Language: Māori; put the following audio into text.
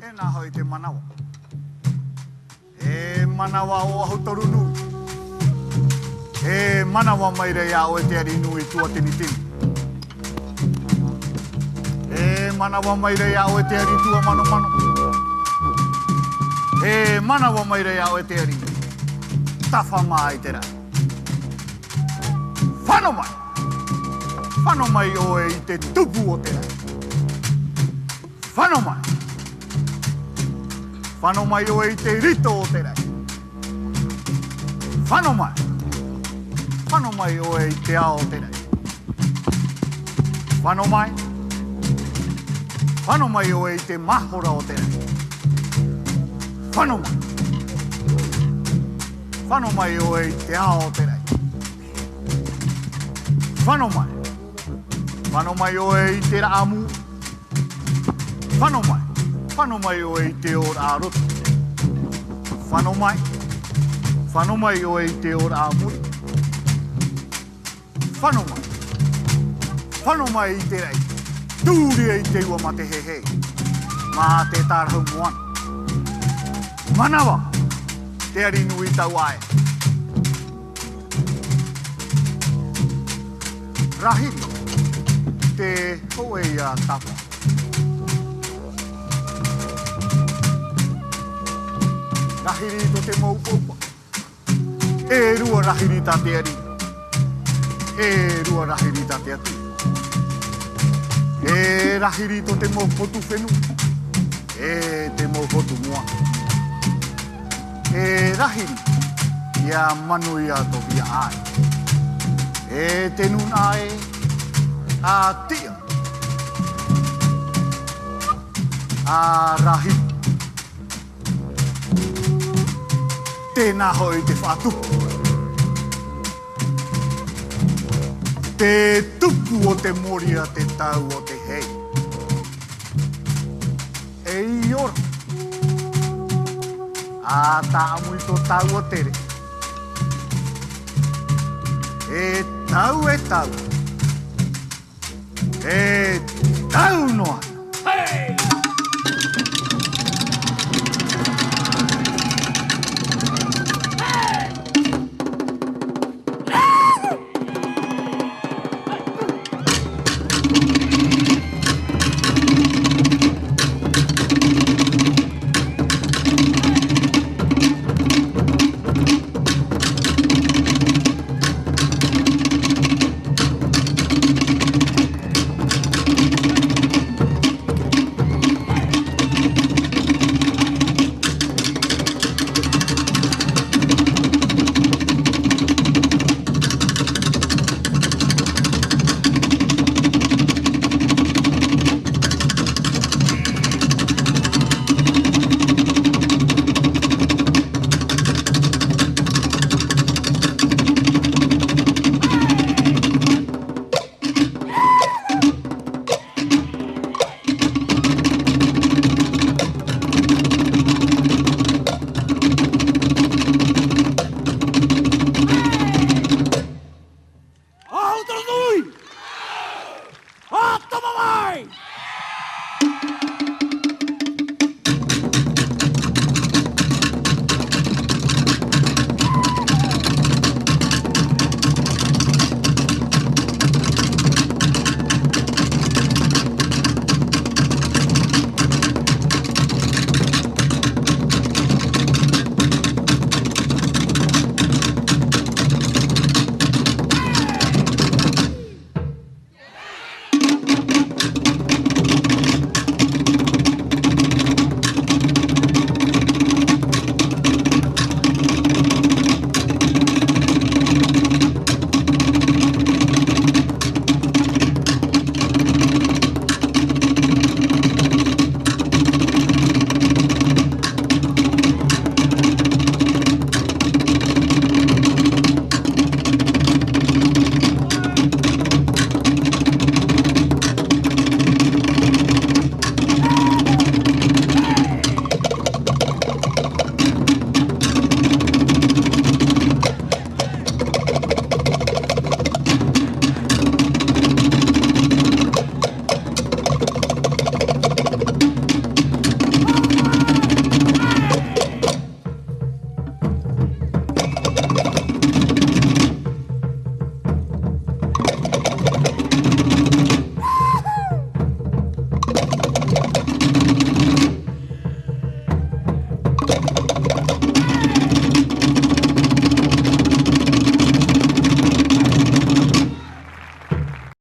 Tēnā hoi te manawa. E manawa o ahotoru nui. E manawa mai rei a o e te ari nui tua tini tini. E manawa mai rei a o e te ari tua mano mano. E manawa mai rei a o e te ari. Tawha mai te rai. Whano mai. Whano mai o e i te tupu o te rai. Whano mai. Whano mai o e i te rito o te rai. Whano mai. Whano mai o e i te ao o te rai. Whano mai. Whano mai o e i te mahora o te rai. Whano mai. Whano mai o e i te ao o te rai. Whano mai. Whano mai o e i te raamu. Whano mai. Whano mai o e i te ora aroto. Whano mai. Whano mai o e i te ora amuri. Whano mai. Whano mai i te rei. Tūri e i te ua ma te hehei. Mā te tārhau moana. Manawa. Te ari nui tau ae. Rahiri. Te hoe ia tapa. Rahiri to te maupaupa. E rua rahiri ta te ari. E rua rahiri ta te atu. E rahiri to te maupotu whenu. E te maupotu moa. E rahiri ia manu ia to via ai. E te nun ai a tia. A rahiri. Tēnā hoi te whātupu. Te tupu o te mori a te tau o te hei. E i ora. A tā amui tō tau o tere. E tau e tau. E tau noa. Hei! Ahotoru nui! Atama mai!